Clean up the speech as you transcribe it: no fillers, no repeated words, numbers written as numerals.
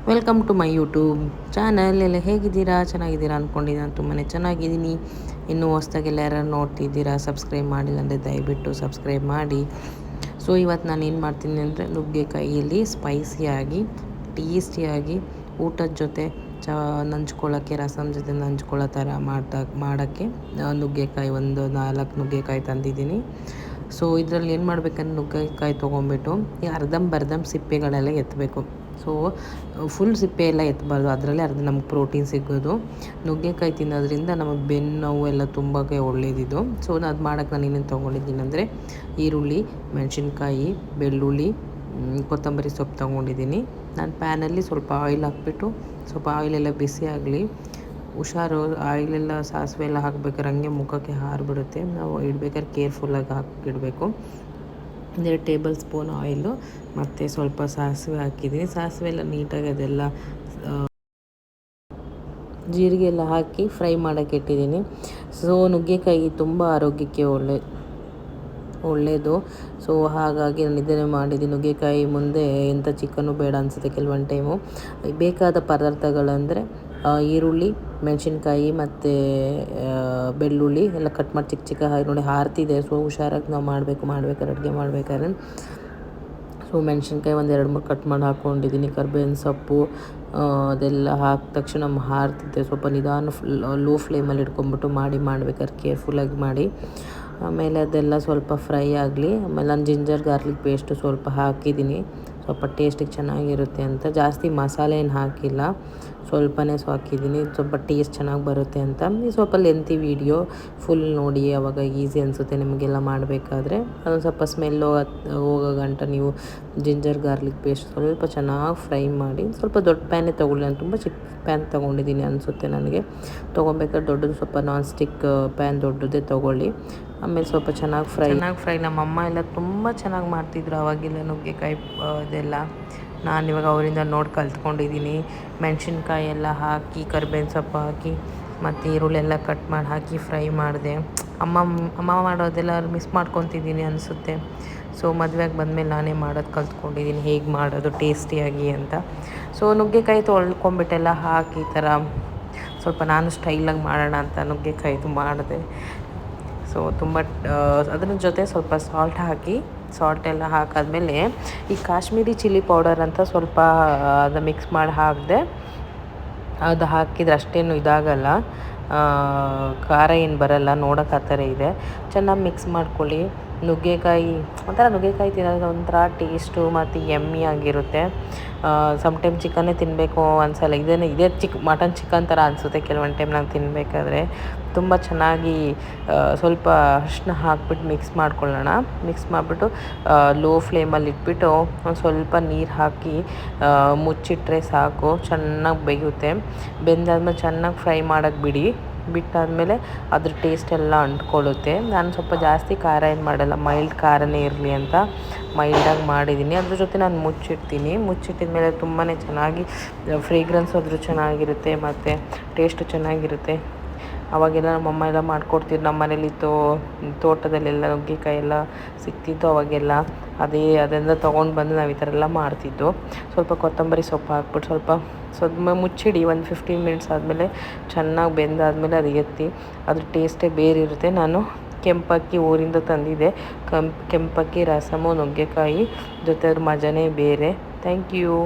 Welcome to my YouTube channel. ಎಲ್ಲ ಹೇಗಿದ್ದೀರಾ? ಚೆನ್ನಾಗಿದ್ದೀರಾ ಅಂದ್ಕೊಂಡಿದ್ದೀನಿ. ನಾನು ತುಂಬಾ ಚೆನ್ನಾಗಿದ್ದೀನಿ. ಇನ್ನೂ ಹೊಸ್ದಾಗೆಲ್ಲ ಯಾರು ನೋಡ್ತಿದ್ದೀರಾ, ಸಬ್ಸ್ಕ್ರೈಬ್ ಮಾಡಿಲ್ಲ ಅಂದರೆ ದಯವಿಟ್ಟು ಸಬ್ಸ್ಕ್ರೈಬ್ ಮಾಡಿ. ಸೊ ಇವತ್ತು ನಾನು ಏನು ಮಾಡ್ತೀನಿ ಅಂದರೆ ನುಗ್ಗೆಕಾಯಿಯಲ್ಲಿ ಸ್ಪೈಸಿಯಾಗಿ ಟೇಸ್ಟಿಯಾಗಿ ಊಟದ ಜೊತೆ ನಂಚ್ಕೊಳ್ಳೋಕ್ಕೆ, ರಸಮ್ ಜೊತೆ ನಂಚ್ಕೊಳ್ಳೋ ಥರ ಮಾಡೋಕ್ಕೆ ನುಗ್ಗೆಕಾಯಿ ಒಂದು 4 ನುಗ್ಗೆಕಾಯಿ ತಂದಿದ್ದೀನಿ. ಸೊ ಇದರಲ್ಲಿ ಏನು ಮಾಡಬೇಕಂದ್ರೆ ನುಗ್ಗೆಕಾಯಿ ತೊಗೊಂಬಿಟ್ಟು ಈ ಅರ್ಧಂಬರ್ಧಂ ಸಿಪ್ಪೆಗಳೆಲ್ಲ ಎತ್ತಬೇಕು. ಸೊ ಫುಲ್ ಸಿಪ್ಪೆ ಎಲ್ಲ ಎತ್ತಬಾರ್ದು, ಅದರಲ್ಲೇ ನಮ್ಗೆ ಪ್ರೋಟೀನ್ ಸಿಗೋದು. ನುಗ್ಗೆಕಾಯಿ ತಿನ್ನೋದ್ರಿಂದ ನಮಗೆ ಬೆನ್ನು ನೋವು ಎಲ್ಲ ತುಂಬಾ ಒಳ್ಳೇದಿದು. ಸೊ ಅದು ಮಾಡೋಕ್ಕೆ ನಾನು ಏನೇನು ತೊಗೊಂಡಿದ್ದೀನಿ ಅಂದರೆ ಈರುಳ್ಳಿ, ಮೆಣಸಿನ್ಕಾಯಿ, ಬೆಳ್ಳುಳ್ಳಿ, ಕೊತ್ತಂಬರಿ ಸೊಪ್ಪು ತೊಗೊಂಡಿದ್ದೀನಿ. ನಾನು ಪ್ಯಾನಲ್ಲಿ ಸ್ವಲ್ಪ ಆಯಿಲ್ ಹಾಕ್ಬಿಟ್ಟು ಸ್ವಲ್ಪ ಆಯಿಲೆಲ್ಲ ಬಿಸಿ ಆಗಲಿ. ಹುಷಾರು, ಆಯಿಲೆಲ್ಲ ಸಾಸಿವೆ ಎಲ್ಲ ಹಾಕ್ಬೇಕಾದ್ರೆ ಹಂಗೆ ಮುಖಕ್ಕೆ ಹಾರಿಬಿಡುತ್ತೆ. ನಾವು ಇಡ್ಬೇಕಾದ್ರೆ ಕೇರ್ಫುಲ್ಲಾಗಿ ಹಾಕಿಡಬೇಕು. 2 ಟೇಬಲ್ ಸ್ಪೂನ್ ಆಯಿಲು ಮತ್ತು ಸ್ವಲ್ಪ ಸಾಸಿವೆ ಹಾಕಿದ್ದೀನಿ. ಸಾಸಿವೆ ಎಲ್ಲ ನೀಟಾಗಿ ಅದೆಲ್ಲ ಜೀರಿಗೆ ಎಲ್ಲ ಹಾಕಿ ಫ್ರೈ ಮಾಡೋಕ್ಕೆ ಇಟ್ಟಿದ್ದೀನಿ. ಸೊ ನುಗ್ಗೆಕಾಯಿ ತುಂಬ ಆರೋಗ್ಯಕ್ಕೆ ಒಳ್ಳೆಯದು. ಸೊ ಹಾಗಾಗಿ ನಾನು ಇದನ್ನೇ ಮಾಡಿದ್ದೀನಿ. ನುಗ್ಗೆಕಾಯಿ ಮುಂದೆ ಎಂಥ ಚಿಕನ್ನು ಬೇಡ ಅನಿಸುತ್ತೆ ಕೆಲವೊಂದು ಟೈಮು. ಬೇಕಾದ ಪದಾರ್ಥಗಳಂದರೆ ಈರುಳ್ಳಿ, ಮೆಣಸಿನ್ಕಾಯಿ ಮತ್ತು ಬೆಳ್ಳುಳ್ಳಿ ಎಲ್ಲ ಕಟ್ ಮಾಡಿ ಚಿಕ್ಕ ಹಾಕಿ ನೋಡಿ ಹಾರ್ತಿದೆ. ಸೊ ಹುಷಾರಾಗಿ ನಾವು ಮಾಡ್ಬೇಕಾದ್ರೆ ಅಡುಗೆ ಮಾಡಬೇಕಾದ್ರೆ. ಸೊ ಮೆಣಸಿನ್ಕಾಯಿ ಒಂದು 2-3 ಕಟ್ ಮಾಡಿ ಹಾಕ್ಕೊಂಡಿದ್ದೀನಿ. ಕರ್ಬೇವಿನ ಸೊಪ್ಪು ಅದೆಲ್ಲ ಹಾಕಿದ ತಕ್ಷಣ ಹಾರ್ತಿದ್ದೆ. ಸ್ವಲ್ಪ ನಿಧಾನ ಲೋ ಫ್ಲೇಮಲ್ಲಿ ಇಟ್ಕೊಂಡ್ಬಿಟ್ಟು ಮಾಡಬೇಕಾದ್ರೆ ಕೇರ್ಫುಲ್ಲಾಗಿ ಮಾಡಿ. ಆಮೇಲೆ ಅದೆಲ್ಲ ಸ್ವಲ್ಪ ಫ್ರೈ ಆಗಲಿ. ಆಮೇಲೆ ನಾನು ಜಿಂಜರ್ ಗಾರ್ಲಿಕ್ ಪೇಸ್ಟು ಸ್ವಲ್ಪ ಹಾಕಿದ್ದೀನಿ, ಸ್ವಲ್ಪ ಟೇಸ್ಟಿಗೆ ಚೆನ್ನಾಗಿರುತ್ತೆ ಅಂತ. ಜಾಸ್ತಿ ಮಸಾಲೆ ಏನು ಹಾಕಿಲ್ಲ, ಸ್ವಲ್ಪನೇ ಹಾಕಿದ್ದೀನಿ, ಸ್ವಲ್ಪ ಟೇಸ್ಟ್ ಚೆನ್ನಾಗಿ ಬರುತ್ತೆ ಅಂತ. ಸ್ವಲ್ಪ ಲೆಂತಿ ವೀಡಿಯೋ ಫುಲ್ ನೋಡಿ, ಆವಾಗ ಈಸಿ ಅನಿಸುತ್ತೆ ನಿಮಗೆಲ್ಲ ಮಾಡಬೇಕಾದ್ರೆ. ಅದೊಂದು ಸ್ವಲ್ಪ ಸ್ಮೆಲ್ ಹೋಗೋ ಗಂಟ ನೀವು ಜಿಂಜರ್ ಗಾರ್ಲಿಕ್ ಪೇಸ್ಟ್ ಸ್ವಲ್ಪ ಚೆನ್ನಾಗಿ ಫ್ರೈ ಮಾಡಿ. ಸ್ವಲ್ಪ ದೊಡ್ಡ ಪ್ಯಾನೇ ತೊಗೊಳ್ಳಿ, ನಾನು ತುಂಬ ಚಿಕ್ಕ ಪ್ಯಾನ್ ತೊಗೊಂಡಿದ್ದೀನಿ ಅನಿಸುತ್ತೆ ನನಗೆ. ತೊಗೊಬೇಕಾದ್ರೆ ದೊಡ್ಡದು ಸ್ವಲ್ಪ ನಾನ್ ಸ್ಟಿಕ್ ಪ್ಯಾನ್ ದೊಡ್ಡದೇ ತೊಗೊಳ್ಳಿ. ಆಮೇಲೆ ಸ್ವಲ್ಪ ಚೆನ್ನಾಗಿ ಫ್ರೈ ನಮ್ಮಮ್ಮ ಎಲ್ಲ ತುಂಬ ಚೆನ್ನಾಗಿ ಮಾಡ್ತಿದ್ರು ಅವಾಗೆಲ್ಲ ನುಗ್ಗೆಕಾಯಿ ಇದೆಲ್ಲ. ನಾನಿವಾಗ ಅವರಿಂದ ನೋಡಿ ಕಲ್ತ್ಕೊಂಡಿದ್ದೀನಿ. ಮೆಣಸಿನ್ಕಾಯಿ ಎಲ್ಲ ಹಾಕಿ, ಕರ್ಬೇವಿನ ಸೊಪ್ಪು ಹಾಕಿ ಮತ್ತು ಈರುಳ್ಳಿ ಎಲ್ಲ ಕಟ್ ಮಾಡಿ ಹಾಕಿ ಫ್ರೈ ಮಾಡಿದೆ. ಅಮ್ಮ ಮಾಡೋದೆಲ್ಲ ಮಿಸ್ ಮಾಡ್ಕೊತಿದ್ದೀನಿ ಅನಿಸುತ್ತೆ. ಸೊ ಮದುವೆಗೆ ಬಂದಮೇಲೆ ನಾನೇ ಮಾಡೋದು ಕಲ್ತ್ಕೊಂಡಿದ್ದೀನಿ, ಹೇಗೆ ಮಾಡೋದು ಟೇಸ್ಟಿಯಾಗಿ ಅಂತ. ಸೊ ನುಗ್ಗೆಕಾಯಿ ತೊಳ್ಕೊಂಬಿಟ್ಟೆಲ್ಲ ಹಾಕಿ ಈ ಥರ ಸ್ವಲ್ಪ ನಾನು ಸ್ಟೈಲಾಗಿ ಮಾಡೋಣ ಅಂತ ನುಗ್ಗೆಕಾಯಿದು ಮಾಡಿದೆ. ಸೊ ತುಂಬ ಅದ್ರ ಜೊತೆ ಸ್ವಲ್ಪ ಸಾಲ್ಟ್ ಎಲ್ಲ ಹಾಕಾದ್ಮೇಲೆ ಈ ಕಾಶ್ಮೀರಿ ಚಿಲ್ಲಿ ಪೌಡರ್ ಅಂತ ಸ್ವಲ್ಪ ಅದು ಮಿಕ್ಸ್ ಮಾಡಿ ಹಾಕಿದೆ. ಅದು ಹಾಕಿದ್ರೆ ಅಷ್ಟೇನು ಇದಾಗಲ್ಲ, ಖಾರ ಏನು ಬರಲ್ಲ, ನೋಡೋಕೆ ಆ ಥರ ಇದೆ. ಚೆನ್ನಾಗಿ ಮಿಕ್ಸ್ ಮಾಡ್ಕೊಳ್ಳಿ. ನುಗ್ಗೆಕಾಯಿ ತಿನ್ನೋದು ಒಂಥರ ಟೇಸ್ಟು ಮತ್ತು ಯಮ್ಮಿ ಆಗಿರುತ್ತೆ. ಸಮ್ಟೈಮ್ ಚಿಕನ್ನೇ ತಿನ್ನಬೇಕು ಅನ್ಸಲ್ಲ, ಇದೇ ಮಟನ್ ಚಿಕನ್ ಥರ ಅನಿಸುತ್ತೆ ಕೆಲವೊಂದು ಟೈಮ್ ನಾನು ತಿನ್ನಬೇಕಾದ್ರೆ. ತುಂಬ ಚೆನ್ನಾಗಿ ಸ್ವಲ್ಪ ಅರಿಶಿನ ಹಾಕ್ಬಿಟ್ಟು ಮಿಕ್ಸ್ ಮಾಡ್ಕೊಳ್ಳೋಣ. ಮಿಕ್ಸ್ ಮಾಡಿಬಿಟ್ಟು ಲೋ ಫ್ಲೇಮಲ್ಲಿ ಇಟ್ಬಿಟ್ಟು ಒಂದು ಸ್ವಲ್ಪ ನೀರು ಹಾಕಿ ಮುಚ್ಚಿಟ್ರೆ ಸಾಕು, ಚೆನ್ನಾಗಿ ಬೇಯುತ್ತೆ. ಬೆಂದಾದ್ಮೇಲೆ ಚೆನ್ನಾಗಿ ಫ್ರೈ ಮಾಡೋಕ್ಕೆ ಬಿಟ್ಟಾದಮೇಲೆ ಅದ್ರ ಟೇಸ್ಟ್ ಎಲ್ಲ ಅಂಟ್ಕೊಳ್ಳುತ್ತೆ. ನಾನು ಸ್ವಲ್ಪ ಜಾಸ್ತಿ ಖಾರ ಏನು ಮಾಡಲ್ಲ, ಮೈಲ್ಡ್ ಖಾರನೇ ಇರಲಿ ಅಂತ ಮೈಲ್ಡಾಗಿ ಮಾಡಿದ್ದೀನಿ. ಅದ್ರ ಜೊತೆ ನಾನು ಮುಚ್ಚಿಟ್ಟಿದ ಮೇಲೆ ತುಂಬಾ ಚೆನ್ನಾಗಿ ಫ್ರೇಗ್ರೆನ್ಸ್ ಆದರೂ ಚೆನ್ನಾಗಿರುತ್ತೆ ಮತ್ತು ಟೇಸ್ಟು ಚೆನ್ನಾಗಿರುತ್ತೆ. ಅವಾಗೆಲ್ಲ ನಮ್ಮಮ್ಮ ಎಲ್ಲ ಮಾಡ್ಕೊಡ್ತಿದ್ರು. ನಮ್ಮ ಮನೇಲಿ ತೋಟದಲ್ಲೆಲ್ಲ ನುಗ್ಗೆಕಾಯಿ ಎಲ್ಲ ಸಿಕ್ತಿತ್ತು ಅವಾಗೆಲ್ಲ. ಅದರಿಂದ ತೊಗೊಂಡು ಬಂದು ನಾವು ಈ ಥರ ಎಲ್ಲ ಮಾಡ್ತಿದ್ದು. ಸ್ವಲ್ಪ ಕೊತ್ತಂಬರಿ ಸೊಪ್ಪು ಹಾಕ್ಬಿಟ್ಟು ಸ್ವಲ್ಪ ಮುಚ್ಚಿಡಿ. ಒಂದು 15 ಮಿನಿಟ್ಸ್ ಆದಮೇಲೆ ಚೆನ್ನಾಗಿ ಬೆಂದಾದಮೇಲೆ ಅದು ಎತ್ತಿ, ಅದ್ರ ಟೇಸ್ಟೇ ಬೇರೆ ಇರುತ್ತೆ. ನಾನು ಕೆಂಪಕ್ಕಿ ಊರಿಂದ ತಂದಿದ್ದೆ. ಕೆಂಪಕ್ಕಿ ರಸಮು ನುಗ್ಗೆಕಾಯಿ ಜೊತೆ ಅದ್ರ ಮಜಾನೇ ಬೇರೆ. Thank you.